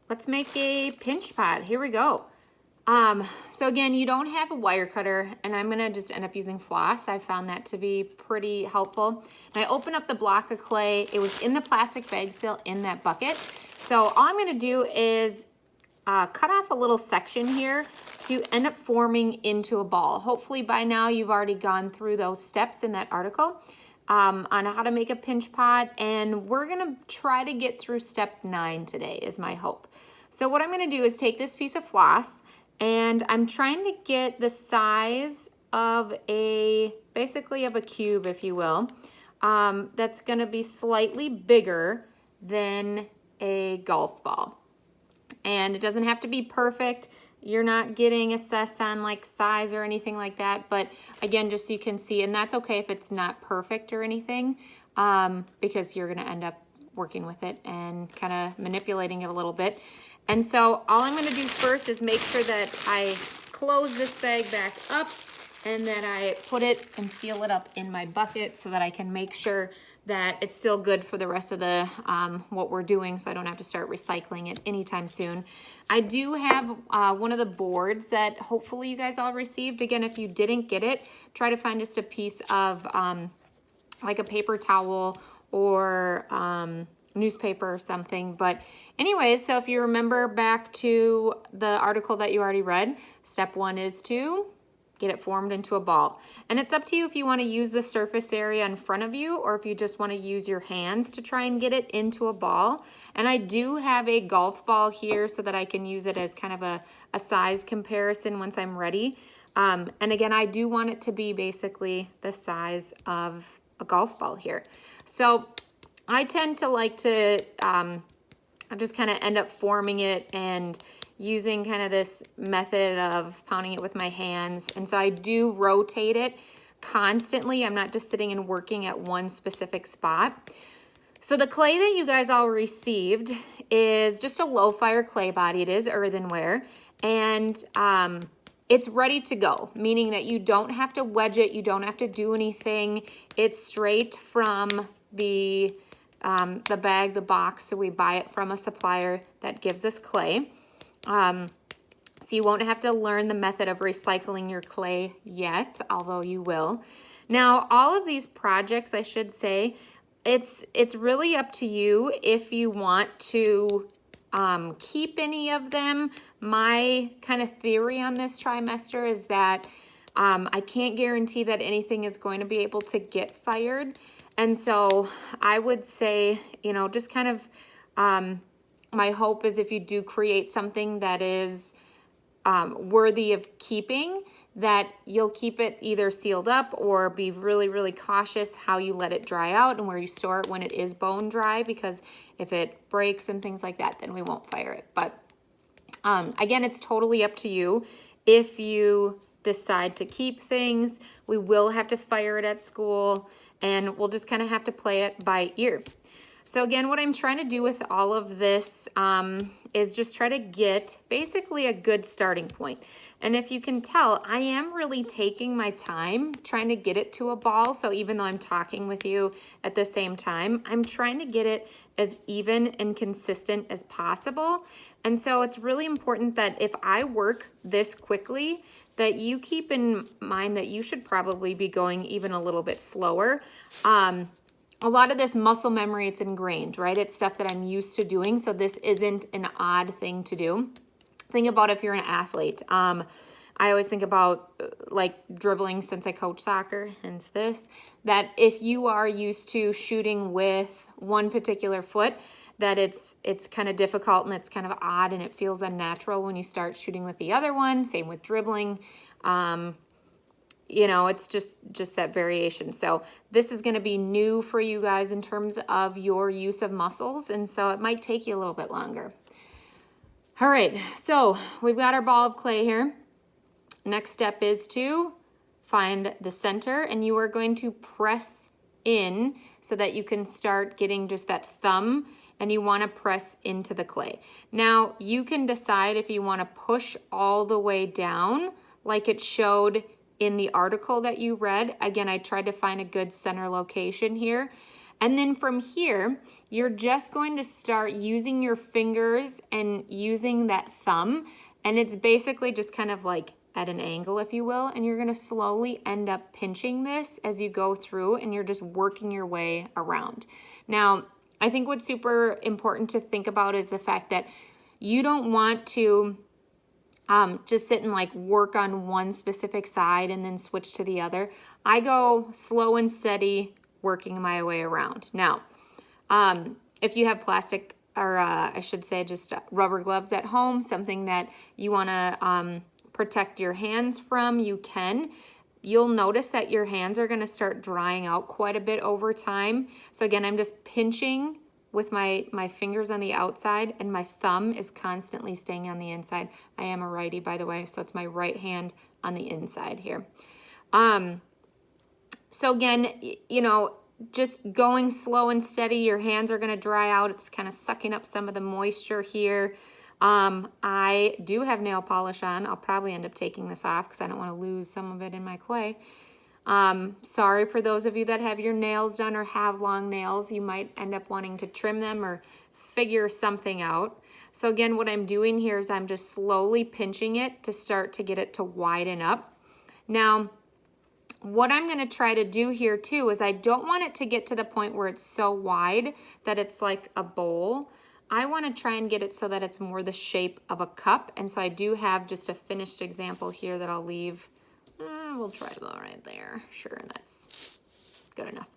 Let's make a pinch pot. Here we go. So again, you don't have a wire cutter, and I'm gonna just end up using floss. I found that to be pretty helpful. And I opened up the block of clay. It was in the plastic bag still in that bucket. So all I'm gonna do is cut off a little section here to end up forming into a ball. Hopefully by now you've already gone through those steps in that article on how to make a pinch pot, and we're gonna try to get through step 9 today is my hope. So what I'm gonna do is take this piece of floss, and I'm trying to get the size of basically of a cube, if you will, that's gonna be slightly bigger than a golf ball. And it doesn't have to be perfect. You're not getting assessed on like size or anything like that, but again, just so you can see, and that's okay if it's not perfect or anything, because you're gonna end up working with it and kind of manipulating it a little bit. And so all I'm gonna do first is make sure that I close this bag back up and that I put it and seal it up in my bucket so that I can make sure that it's still good for the rest of the what we're doing, so I don't have to start recycling it anytime soon. I do have one of the boards that hopefully you guys all received. Again, if you didn't get it, try to find just a piece of like a paper towel or newspaper or something. But anyways, so if you remember back to the article that you already read, step 1 is to get it formed into a ball. And it's up to you if you want to use the surface area in front of you or if you just want to use your hands to try and get it into a ball. And I do have a golf ball here so that I can use it as kind of a size comparison once I'm ready. And again, I do want it to be basically the size of a golf ball here. So I tend to like to just kind of end up forming it and using kind of this method of pounding it with my hands. And so I do rotate it constantly. I'm not just sitting and working at one specific spot. So the clay that you guys all received is just a low fire clay body. It is earthenware, and it's ready to go, meaning that you don't have to wedge it. You don't have to do anything. It's straight from the bag, the box. So we buy it from a supplier that gives us clay. So you won't have to learn the method of recycling your clay yet, although you will. Now, all of these projects, I should say, it's really up to you if you want to keep any of them. My kind of theory on this trimester is that I can't guarantee that anything is going to be able to get fired. And so I would say, you know, just kind of my hope is if you do create something that is worthy of keeping, that you'll keep it either sealed up or be really, really cautious how you let it dry out and where you store it when it is bone dry, because if it breaks and things like that, then we won't fire it. But again, it's totally up to you. If you decide to keep things, we will have to fire it at school, and we'll just kind of have to play it by ear. So again, what I'm trying to do with all of this is just try to get basically a good starting point. And if you can tell, I am really taking my time trying to get it to a ball. So even though I'm talking with you at the same time, I'm trying to get it as even and consistent as possible. And so it's really important that if I work this quickly, that you keep in mind that you should probably be going even a little bit slower. A lot of this muscle memory, it's ingrained, right? It's stuff that I'm used to doing, so this isn't an odd thing to do. Think about if you're an athlete. I always think about like dribbling since I coach soccer, hence this, that if you are used to shooting with one particular foot, that it's kind of difficult and it's kind of odd and it feels unnatural when you start shooting with the other one. Same with dribbling. You know, it's just that variation. So this is going to be new for you guys in terms of your use of muscles, and so it might take you a little bit longer. All right, so we've got our ball of clay here. Next step is to find the center, and you are going to press in so that you can start getting just that thumb, and you want to press into the clay. Now, you can decide if you want to push all the way down like it showed in the article that you read. Again, I tried to find a good center location here. And then from here, you're just going to start using your fingers and using that thumb. And it's basically just kind of like at an angle, if you will. And you're going to slowly end up pinching this as you go through, and you're just working your way around. Now, I think what's super important to think about is the fact that you don't want to just sit and like work on one specific side and then switch to the other. I go slow and steady, working my way around. Now, if you have plastic, or I should say just rubber gloves at home, something that you want to protect your hands from, you can. You'll notice that your hands are going to start drying out quite a bit over time. So again, I'm just pinching with my fingers on the outside, and my thumb is constantly staying on the inside. I am a righty, by the way, so it's my right hand on the inside here. So again, you know, just going slow and steady, your hands are going to dry out. It's kind of sucking up some of the moisture here. I do have nail polish on. I'll probably end up taking this off because I don't want to lose some of it in my clay. Sorry for those of you that have your nails done or have long nails. You might end up wanting to trim them or figure something out. So again, what I'm doing here is I'm just slowly pinching it to start to get it to widen up. Now, what I'm going to try to do here too is I don't want it to get to the point where it's so wide that it's like a bowl. I want to try and get it so that it's more the shape of a cup. And so I do have just a finished example here that I'll leave. We'll try that right there. Sure, that's good enough.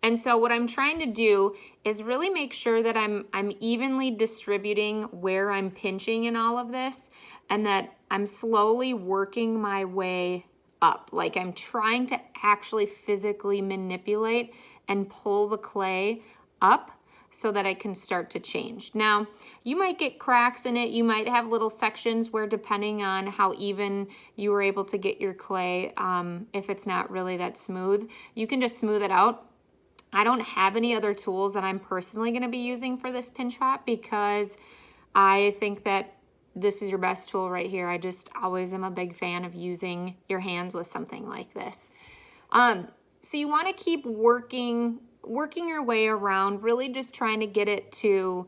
And so what I'm trying to do is really make sure that I'm evenly distributing where I'm pinching in all of this, and that I'm slowly working my way up. Like I'm trying to actually physically manipulate and pull the clay up so that I can start to change. Now, you might get cracks in it. You might have little sections where, depending on how even you were able to get your clay, if it's not really that smooth, you can just smooth it out. I don't have any other tools that I'm personally going to be using for this pinch pot because I think that this is your best tool right here. I just always am a big fan of using your hands with something like this. So you want to keep working your way around, really just trying to get it to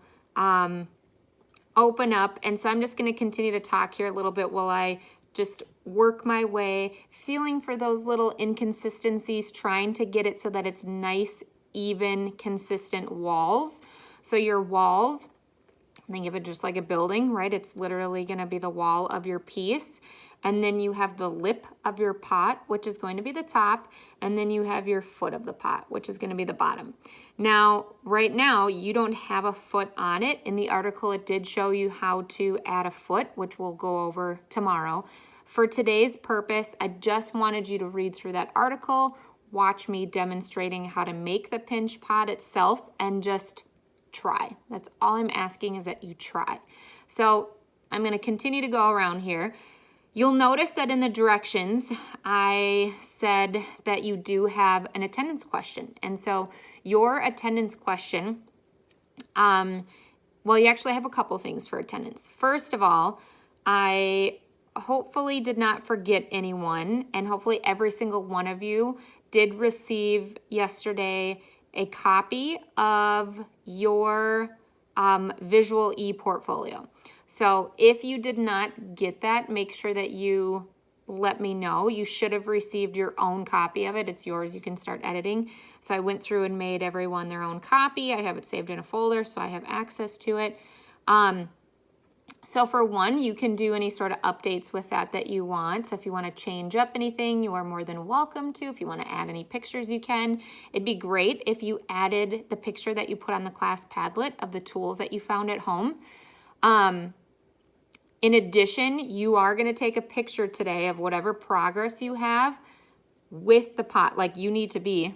open up. And so I'm just going to continue to talk here a little bit while I just work my way, feeling for those little inconsistencies, trying to get it so that it's nice, even, consistent walls. So your walls, think of it just like a building, right? It's literally going to be the wall of your piece. And then you have the lip of your pot, which is going to be the top. And then you have your foot of the pot, which is going to be the bottom. Now, right now, you don't have a foot on it. In the article, it did show you how to add a foot, which we'll go over tomorrow. For today's purpose, I just wanted you to read through that article, watch me demonstrating how to make the pinch pot itself, and just try. That's all I'm asking, is that you try. So I'm going to continue to go around here. You'll notice that in the directions, I said that you do have an attendance question. And so your attendance question, well, you actually have a couple things for attendance. First of all, I hopefully did not forget anyone, and hopefully every single one of you did receive yesterday a copy of your visual e-portfolio. So if you did not get that, make sure that you let me know. You should have received your own copy of it. It's yours. You can start editing. So I went through and made everyone their own copy. I have it saved in a folder, so I have access to it. So for one, you can do any sort of updates with that you want. So if you want to change up anything, you are more than welcome to. If you want to add any pictures, you can. It'd be great if you added the picture that you put on the class Padlet of the tools that you found at home. In addition, you are going to take a picture today of whatever progress you have with the pot. Like, you need to be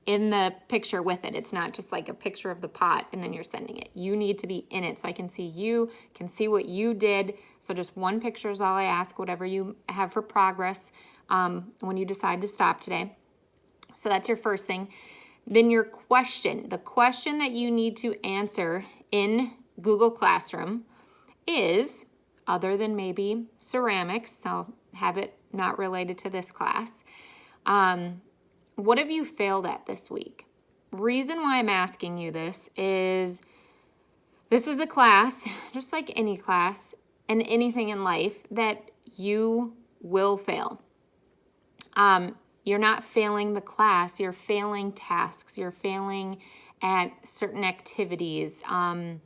in the picture with it. It's not just like a picture of the pot and then you're sending it. You need to be in it so I can see you, can see what you did. So just one picture is all I ask, whatever you have for progress when you decide to stop today. So that's your first thing. Then your question, the question that you need to answer in Google Classroom is, other than maybe ceramics, so have it not related to this class, what have you failed at this week? Reason why I'm asking you this is a class, just like any class and anything in life, that you will fail. You're not failing the class, you're failing tasks, you're failing at certain activities. And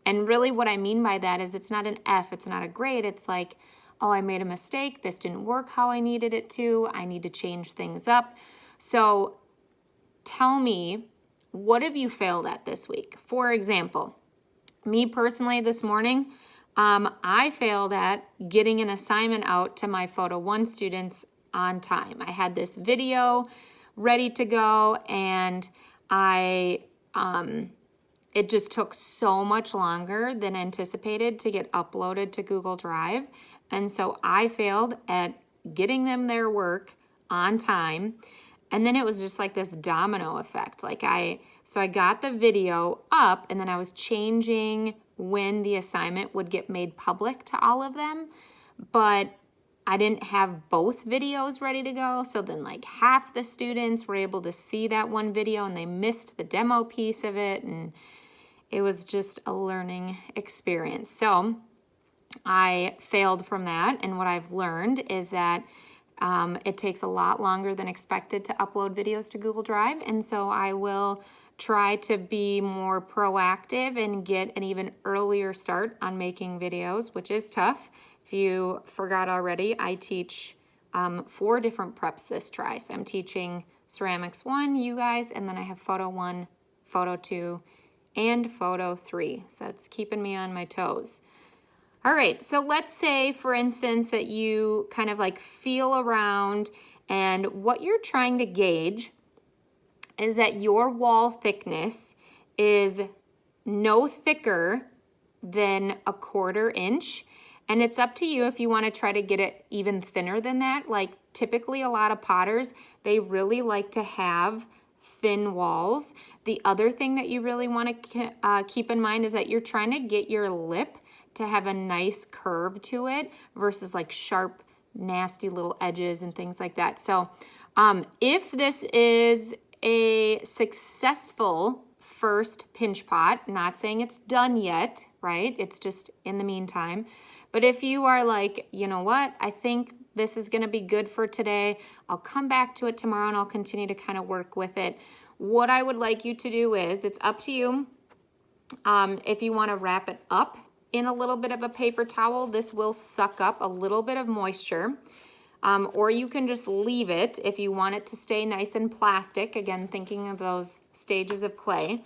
really what I mean by that is it's not an F, it's not a grade. It's like, oh, I made a mistake. This didn't work how I needed it to. I need to change things up. So tell me, what have you failed at this week? For example, me personally this morning, I failed at getting an assignment out to my Photo 1 students on time. I had this video ready to go, and it just took so much longer than anticipated to get uploaded to Google Drive. And so I failed at getting them their work on time. And then it was just like this domino effect. So I got the video up, and then I was changing when the assignment would get made public to all of them. But I didn't have both videos ready to go. So then like half the students were able to see that one video and they missed the demo piece of it. And it was just a learning experience. So I failed from that. And what I've learned is that it takes a lot longer than expected to upload videos to Google Drive. And so I will try to be more proactive and get an even earlier start on making videos, which is tough. If you forgot already, I teach 4 different preps this try. So I'm teaching Ceramics 1, you guys, and then I have Photo 1, Photo 2, and Photo 3. So it's keeping me on my toes. All right, so let's say, for instance, that you kind of like feel around, and what you're trying to gauge is that your wall thickness is no thicker than 1/4 inch. And it's up to you if you want to try to get it even thinner than that. Like typically a lot of potters, they really like to have thin walls. The other thing that you really want to keep in mind is that you're trying to get your lip to have a nice curve to it versus like sharp, nasty little edges and things like that. So if this is a successful first pinch pot, not saying it's done yet, right? It's just in the meantime. But if you are like, you know what, I think this is going to be good for today, I'll come back to it tomorrow and I'll continue to kind of work with it. What I would like you to do is, it's up to you. If you want to wrap it up in a little bit of a paper towel, this will suck up a little bit of moisture. Or you can just leave it if you want it to stay nice and plastic. Again, thinking of those stages of clay.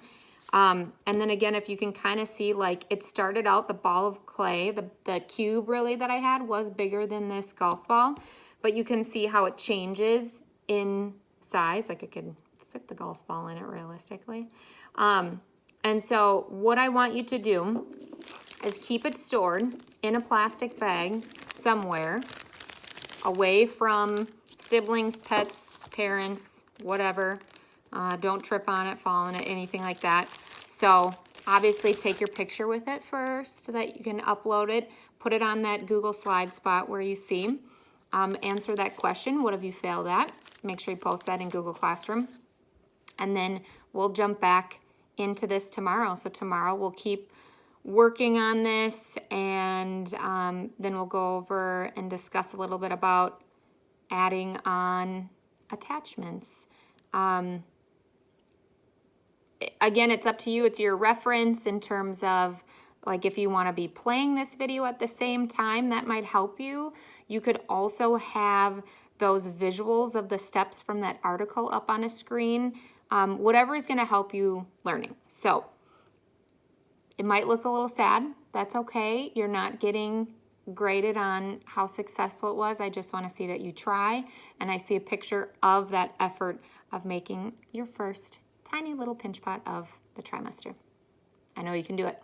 And then again, if you can kind of see, like it started out, the ball of clay, the cube really that I had was bigger than this golf ball, but you can see how it changes in size. Like I could fit the golf ball in it realistically. And so what I want you to do is keep it stored in a plastic bag somewhere away from siblings, pets, parents, whatever. Don't trip on it, fall on it, anything like that. So obviously take your picture with it first so that you can upload it, put it on that Google Slide spot where you see. Answer that question, what have you failed at? Make sure you post that in Google Classroom. And then we'll jump back into this tomorrow. So tomorrow we'll keep working on this, and then we'll go over and discuss a little bit about adding on attachments. Again, it's up to you. It's your reference in terms of like if you want to be playing this video at the same time, that might help you. You could also have those visuals of the steps from that article up on a screen. Whatever is going to help you learning. So it might look a little sad. That's okay. You're not getting graded on how successful it was. I just want to see that you try, and I see a picture of that effort of making your first tiny little pinch pot of the trimester. I know you can do it.